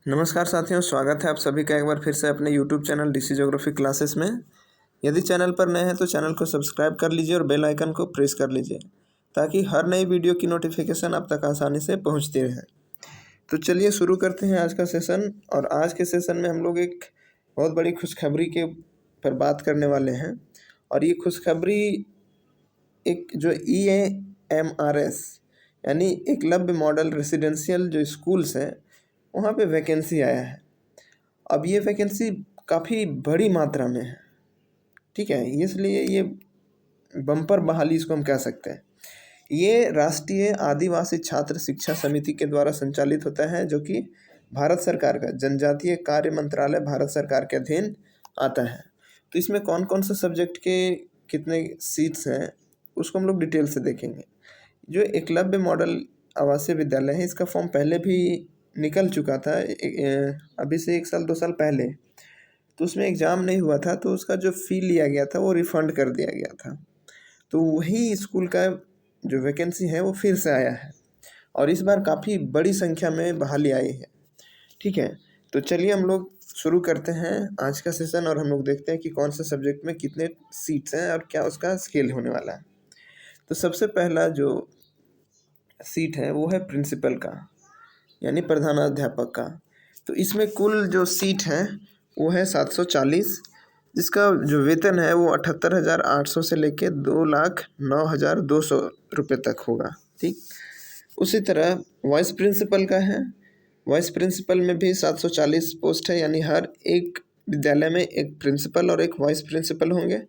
नमस्कार साथियों, स्वागत है आप सभी का एक बार फिर से अपने YouTube channel DC geography classes में। यदि चैनल पर नए हैं तो चैनल को सब्सक्राइब कर लीजिए और बेल आइकन को प्रेस कर लीजिए ताकि हर नई वीडियो की नोटिफिकेशन आप तक आसानी से पहुंचती रहे। तो चलिए शुरू करते हैं आज का सेशन। और आज के सेशन में हम लोग एक बहुत बड़ी खुशखबरी के पर बात करने वाले हैं। और ये खुशखबरी एक जो EAMRS यानी एकलव्य मॉडल रेसिडेंशियल जो स्कूल्स हैं वहाँ पे वैकेंसी आया है। अब ये वैकेंसी काफ़ी बड़ी मात्रा में है, ठीक है, इसलिए ये बम्पर बहाली इसको हम कह सकते हैं। ये राष्ट्रीय आदिवासी छात्र शिक्षा समिति के द्वारा संचालित होता है, जो कि भारत सरकार का जनजातीय कार्य मंत्रालय भारत सरकार के अधीन आता है। तो इसमें कौन कौन से सब्जेक्ट के कितने सीट्स हैं उसको हम लोग डिटेल से देखेंगे। जो एकलव्य मॉडल आवासीय विद्यालय है, इसका फॉर्म पहले भी निकल चुका था, अभी से 1 साल 2 साल पहले। तो उसमें एग्ज़ाम नहीं हुआ था, तो उसका जो फ़ी लिया गया था वो रिफ़ंड कर दिया गया था। तो वही स्कूल का जो वैकेंसी है वो फिर से आया है और इस बार काफ़ी बड़ी संख्या में बहाली आई है, ठीक है। तो चलिए हम लोग शुरू करते हैं आज का सेशन और हम लोग देखते हैं कि कौन से सब्जेक्ट में कितने सीट्स हैं और क्या उसका स्केल होने वाला है। तो सबसे पहला जो सीट है वो है प्रिंसिपल का, यानी प्रधानाध्यापक का। तो इसमें कुल जो सीट है वो है 740, जिसका जो वेतन है वो 78,800 से लेके 2,09,200 रुपये तक होगा, ठीक। उसी तरह वाइस प्रिंसिपल का है। वाइस प्रिंसिपल में भी 740 पोस्ट है, यानी हर एक विद्यालय में एक प्रिंसिपल और एक वाइस प्रिंसिपल होंगे।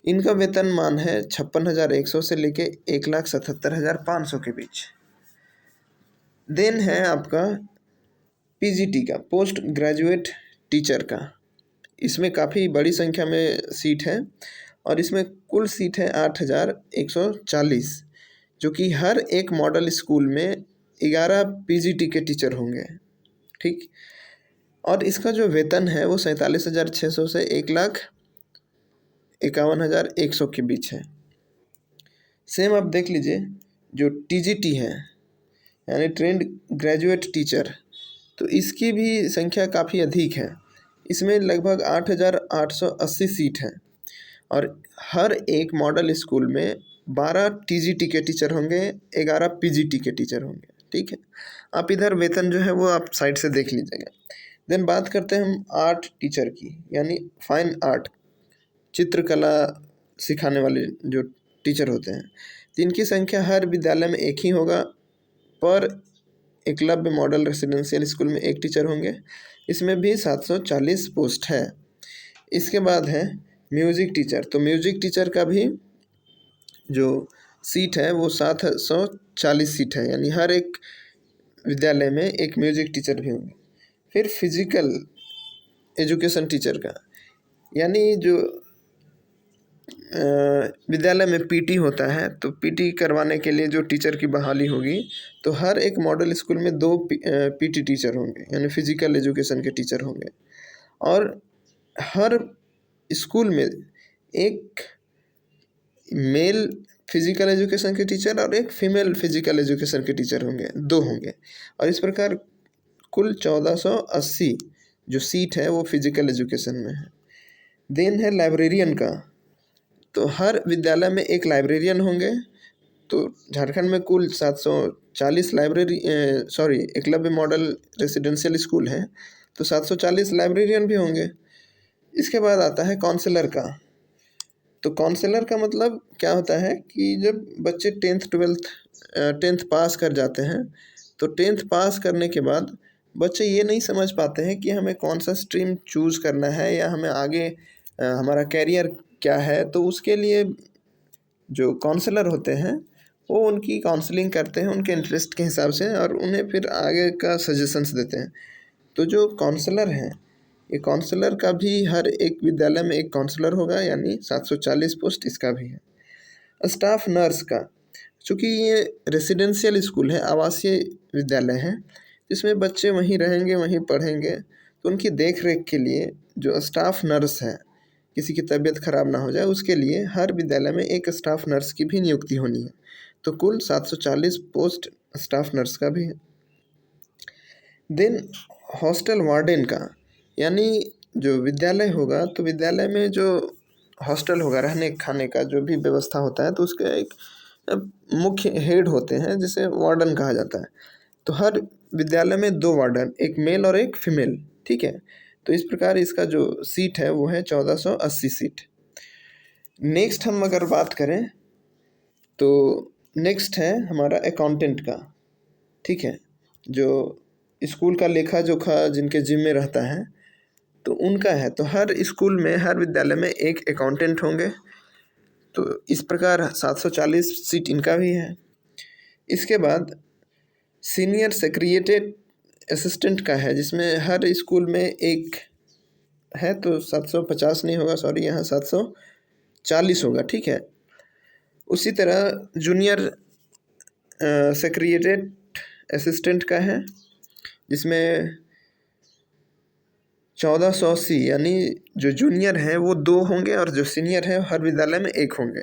इनका वेतन मान है 56,100 से लेके 1,77,500 के बीच। देन है आपका PGT का, पोस्ट ग्रेजुएट टीचर का। इसमें काफ़ी बड़ी संख्या में सीट है और इसमें कुल सीट है 8,140, जो कि हर एक मॉडल स्कूल में 11 PGT के टीचर होंगे, ठीक। और इसका जो वेतन है वो 47,600 से 1,51,100 के बीच है। सेम आप देख लीजिए, जो TGT है यानी ट्रेंड ग्रेजुएट टीचर, तो इसकी भी संख्या काफ़ी अधिक है। इसमें लगभग 8,880 सीट हैं और हर एक मॉडल स्कूल में 12 TGT के टीचर होंगे, 11 PGT के टीचर होंगे, ठीक है। आप इधर वेतन जो है वो आप साइड से देख लीजिएगा। देन बात करते हैं हम आर्ट टीचर की, यानी फाइन आर्ट, चित्रकला सिखाने वाले जो टीचर होते हैं। तो इनकी संख्या हर विद्यालय में एक ही होगा, पर एकलव्य मॉडल रेसिडेंशियल स्कूल में एक टीचर होंगे। इसमें भी 740 पोस्ट है। इसके बाद है म्यूज़िक टीचर। तो म्यूज़िक टीचर का भी जो सीट है वो 740 सीट है, यानी हर एक विद्यालय में एक म्यूज़िक टीचर भी होंगे। फिर फिजिकल एजुकेशन टीचर का, यानी जो विद्यालय में PT होता है, तो PT करवाने के लिए जो टीचर की बहाली होगी, तो हर एक मॉडल स्कूल में 2 PT टीचर होंगे, यानी फिजिकल एजुकेशन के टीचर होंगे। और हर स्कूल में एक मेल फिजिकल एजुकेशन के टीचर और एक फीमेल फिजिकल एजुकेशन के टीचर होंगे, 2 होंगे। और इस प्रकार कुल 1480 जो सीट है वो फिजिकल एजुकेशन में है। देन है लाइब्रेरियन का। तो हर विद्यालय में एक लाइब्रेरियन होंगे। तो झारखंड में कुल 740 एकलव्य मॉडल रेसिडेंशियल स्कूल हैं, तो 740 लाइब्रेरियन भी होंगे। इसके बाद आता है काउंसलर का। तो काउंसलर का मतलब क्या होता है कि जब बच्चे 10th पास कर जाते हैं, तो 10th पास करने के बाद बच्चे ये नहीं समझ पाते हैं कि हमें कौन सा स्ट्रीम चूज़ करना है या हमें आगे हमारा कैरियर क्या है। तो उसके लिए जो काउंसलर होते हैं वो उनकी काउंसलिंग करते हैं उनके इंटरेस्ट के हिसाब से और उन्हें फिर आगे का सजेशंस देते हैं। तो जो काउंसलर हैं, ये काउंसलर का भी हर एक विद्यालय में एक काउंसलर होगा, यानी 740 पोस्ट इसका भी है। स्टाफ नर्स का, चूँकि ये रेसिडेंशियल स्कूल है, आवासीय विद्यालय है, जिसमें बच्चे वहीं रहेंगे वहीं पढ़ेंगे, तो उनकी देख रेख के लिए जो स्टाफ नर्स है, किसी की तबीयत खराब ना हो जाए उसके लिए हर विद्यालय में एक स्टाफ नर्स की भी नियुक्ति होनी है। तो कुल 740 पोस्ट स्टाफ नर्स का भी है। देन हॉस्टल वार्डन का, यानी जो विद्यालय होगा तो विद्यालय में जो हॉस्टल होगा, रहने खाने का जो भी व्यवस्था होता है, तो उसका एक मुख्य हेड होते हैं जिसे वार्डन कहा जाता है। तो हर विद्यालय में 2 वार्डन, एक मेल और एक फीमेल, ठीक है। तो इस प्रकार इसका जो सीट है वो है 1480 सीट। नेक्स्ट हम अगर बात करें तो नेक्स्ट है हमारा अकाउंटेंट का, ठीक है। जो स्कूल का लेखा जोखा जिनके जिम्मे रहता है तो उनका है। तो हर स्कूल में, हर विद्यालय में एक अकाउंटेंट होंगे। तो इस प्रकार 740 सीट इनका भी है। इसके बाद सीनियर सेक्रेटरीट असिस्टेंट का है, जिसमें हर स्कूल में एक है। तो 750 नहीं होगा, सॉरी, यहाँ 740 होगा, ठीक है। उसी तरह जूनियर सेक्रेटरीट असिस्टेंट का है, जिसमें 1480, यानी जो जूनियर है वो 2 होंगे और जो सीनियर है हर विद्यालय में 1 होंगे।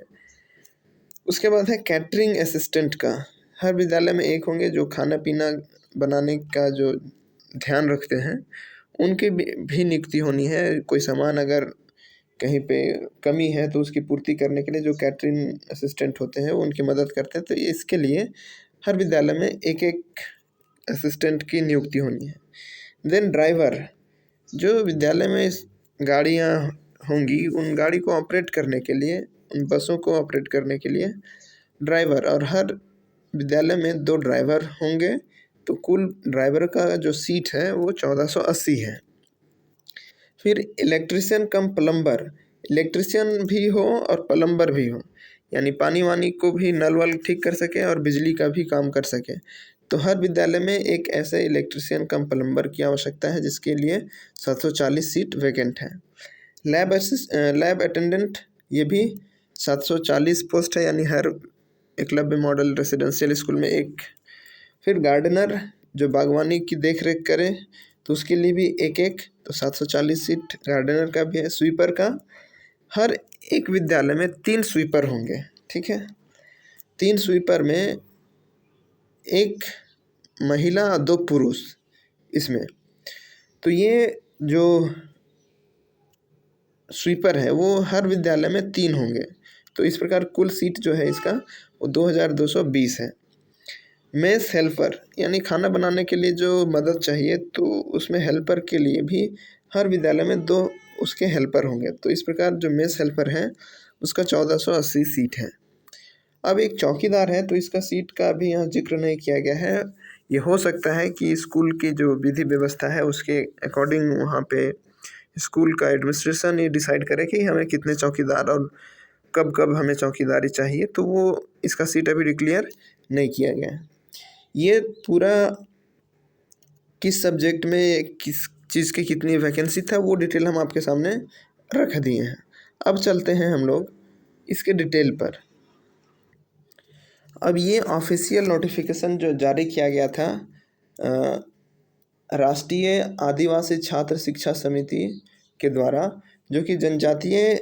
उसके बाद है कैटरिंग असिस्टेंट का, हर विद्यालय में 1 होंगे जो खाना पीना बनाने का जो ध्यान रखते हैं, उनकी भी नियुक्ति होनी है। कोई सामान अगर कहीं पे कमी है तो उसकी पूर्ति करने के लिए जो कैटरिंग असिस्टेंट होते हैं वो उनकी मदद करते हैं। तो इसके लिए हर विद्यालय में एक एक असिस्टेंट की नियुक्ति होनी है। देन ड्राइवर, जो विद्यालय में गाड़ियाँ होंगी उन गाड़ी को ऑपरेट करने के लिए, उन बसों को ऑपरेट करने के लिए ड्राइवर, और हर विद्यालय में 2 ड्राइवर होंगे। तो कुल ड्राइवर का जो सीट है वो 1480 है। फिर इलेक्ट्रिशियन कम प्लम्बर, इलेक्ट्रिशियन भी हो और प्लम्बर भी हो, यानी पानी वानी को भी नल वल ठीक कर सके और बिजली का भी काम कर सके। तो हर विद्यालय में एक ऐसे इलेक्ट्रिशियन कम प्लम्बर की आवश्यकता है, जिसके लिए 740 सीट वैकेंट है। लैब अटेंडेंट, ये भी 740 पोस्ट है, यानी हर एकलव्य मॉडल रेसिडेंशियल स्कूल में एक। फिर गार्डनर, जो बागवानी की देख रेख करे, तो उसके लिए भी एक एक, तो 740 सीट गार्डनर का भी है। स्वीपर का, हर एक विद्यालय में 3 स्वीपर होंगे, ठीक है। 3 स्वीपर में एक महिला और 2 पुरुष इसमें। तो ये जो स्वीपर है वो हर विद्यालय में 3 होंगे। तो इस प्रकार कुल सीट जो है इसका वो 2220 है। मेस हेल्पर, यानी खाना बनाने के लिए जो मदद चाहिए, तो उसमें हेल्पर के लिए भी हर विद्यालय में 2 उसके हेल्पर होंगे। तो इस प्रकार जो मेस हेल्पर है उसका 1480 सीट है। अब एक चौकीदार है, तो इसका सीट का भी यहाँ जिक्र नहीं किया गया है। ये हो सकता है कि स्कूल की जो विधि व्यवस्था है उसके अकॉर्डिंग वहाँ पे स्कूल का एडमिनिस्ट्रेशन ये डिसाइड करे कि हमें कितने चौकीदार और कब कब हमें चौकीदारी चाहिए। तो वो इसका सीट अभी डिक्लेयर नहीं किया गया है। ये पूरा किस सब्जेक्ट में किस चीज़ की कितनी वैकेंसी था वो डिटेल हम आपके सामने रख दिए हैं। अब चलते हैं हम लोग इसके डिटेल पर। अब ये ऑफिशियल नोटिफिकेशन जो जारी किया गया था राष्ट्रीय आदिवासी छात्र शिक्षा समिति के द्वारा, जो कि जनजातीय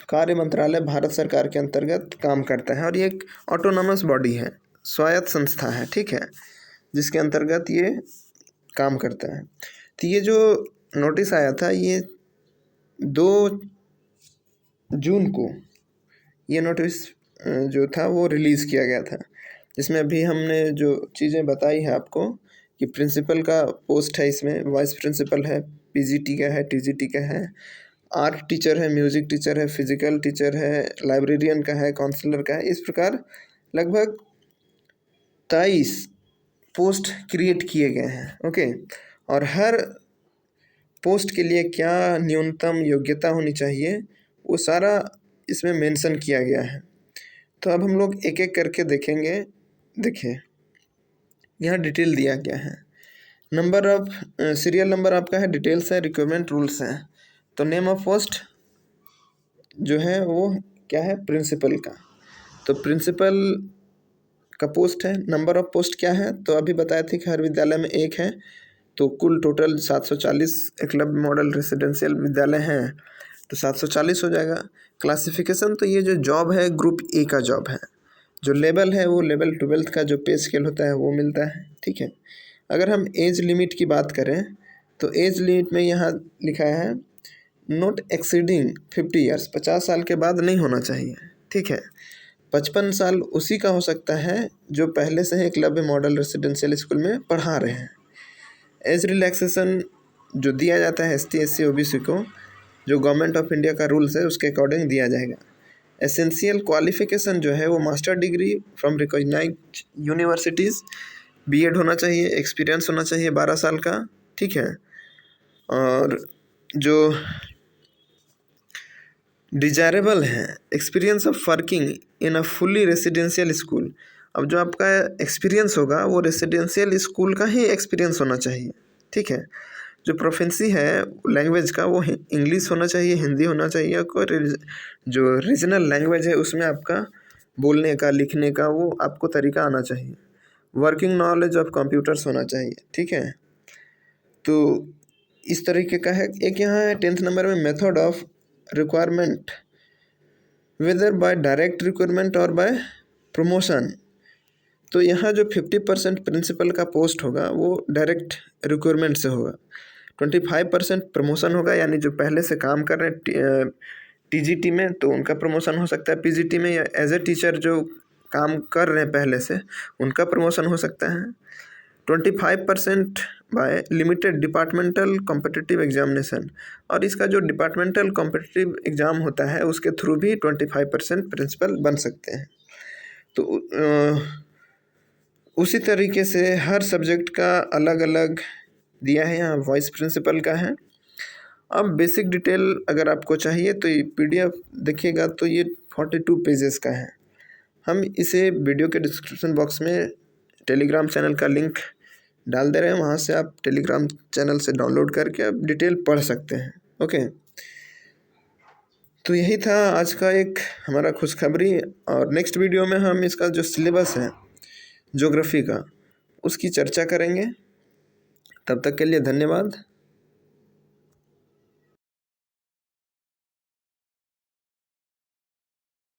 कार्य मंत्रालय भारत सरकार के अंतर्गत काम करता है, और ये एक ऑटोनॉमस बॉडी है, स्वायत्त संस्था है, ठीक है, जिसके अंतर्गत ये काम करता है। तो ये जो नोटिस आया था ये 2 जून को ये नोटिस जो था वो रिलीज़ किया गया था, जिसमें अभी हमने जो चीज़ें बताई हैं आपको कि प्रिंसिपल का पोस्ट है, इसमें वाइस प्रिंसिपल है, पीजीटी का है, टीजीटी का है, आर्ट टीचर है, म्यूज़िक टीचर है, फिजिकल टीचर है, लाइब्रेरियन का है, काउंसलर का है। इस प्रकार लगभग 23 पोस्ट क्रिएट किए गए हैं, ओके। और हर पोस्ट के लिए क्या न्यूनतम योग्यता होनी चाहिए वो सारा इसमें मेंशन किया गया है। तो अब हम लोग एक एक करके देखेंगे। देखिए यहाँ डिटेल दिया गया है। नंबर ऑफ सीरियल नंबर आपका है, डिटेल्स है, रिक्वायरमेंट रूल्स हैं। तो नेम ऑफ पोस्ट जो है वो क्या है, प्रिंसिपल का। तो प्रिंसिपल का पोस्ट है। नंबर ऑफ पोस्ट क्या है, तो अभी बताए थे कि हर विद्यालय में 1 है। तो कुल टोटल 740 एकलव्य मॉडल रेसिडेंशियल विद्यालय हैं, तो 740 हो जाएगा। क्लासिफिकेशन, तो ये जो जॉब है ग्रुप ए का जॉब है। जो लेवल है वो लेवल 12th का जो पे स्केल होता है वो मिलता है, ठीक है। अगर हम एज लिमिट की बात करें तो एज लिमिट में यहाँ लिखा है नॉट एक्सीडिंग 50 ईयर्स, 50 साल के बाद नहीं होना चाहिए, ठीक है। 55 साल उसी का हो सकता है जो पहले से ही एकलव्य मॉडल रेसिडेंशियल स्कूल में पढ़ा रहे हैं। एज रिलैक्सेशन जो दिया जाता है ST SC OBC को, जो गवर्नमेंट ऑफ इंडिया का रूल्स है उसके अकॉर्डिंग दिया जाएगा। एसेंशियल क्वालिफिकेशन जो है वो master degree from recognised universities, B.Ed होना चाहिए, एक्सपीरियंस होना चाहिए 12 साल का, ठीक है। और जो डिजायरेबल है experience of working in a fully residential school. अब जो आपका एक्सपीरियंस होगा वो रेसिडेंशियल स्कूल का ही एक्सपीरियंस होना चाहिए, ठीक है। जो प्रोफेंसी है लैंग्वेज का वो इंग्लिश होना चाहिए, हिंदी होना चाहिए, कोई जो रीजनल लैंग्वेज है उसमें आपका बोलने का लिखने का वो आपको तरीका आना चाहिए। वर्किंग नॉलेज ऑफ कंप्यूटर्स होना चाहिए, ठीक है। तो इस तरीके का है। एक यहाँ है 10th नंबर में method of requirement, whether by direct requirement और बाय प्रमोशन। तो यहाँ जो 50% प्रिंसिपल का पोस्ट होगा वो डायरेक्ट रिक्वायरमेंट से होगा, 25% प्रमोशन होगा, यानी जो पहले से काम कर रहे हैं TGT में तो उनका प्रमोशन हो सकता है, PGT में या एज ए टीचर जो काम कर रहे हैं पहले से उनका प्रमोशन हो सकता है। 25% by limited departmental competitive examination, और इसका जो डिपार्टमेंटल कॉम्पिटिटिव एग्ज़ाम होता है उसके थ्रू भी 25% प्रिंसिपल बन सकते हैं। तो उसी तरीके से हर सब्जेक्ट का अलग अलग दिया है, यहाँ वाइस प्रिंसिपल का है। अब बेसिक डिटेल अगर आपको चाहिए तो ये PDF देखिएगा तो ये 42 पेजेस का है। हम इसे वीडियो के डिस्क्रिप्शन बॉक्स में टेलीग्राम चैनल का लिंक डाल दे रहे हैं, वहाँ से आप टेलीग्राम चैनल से डाउनलोड करके आप डिटेल पढ़ सकते हैं, ओके। तो यही था आज का एक हमारा खुशखबरी, और नेक्स्ट वीडियो में हम इसका जो सिलेबस है ज्योग्राफी का उसकी चर्चा करेंगे। तब तक के लिए धन्यवाद।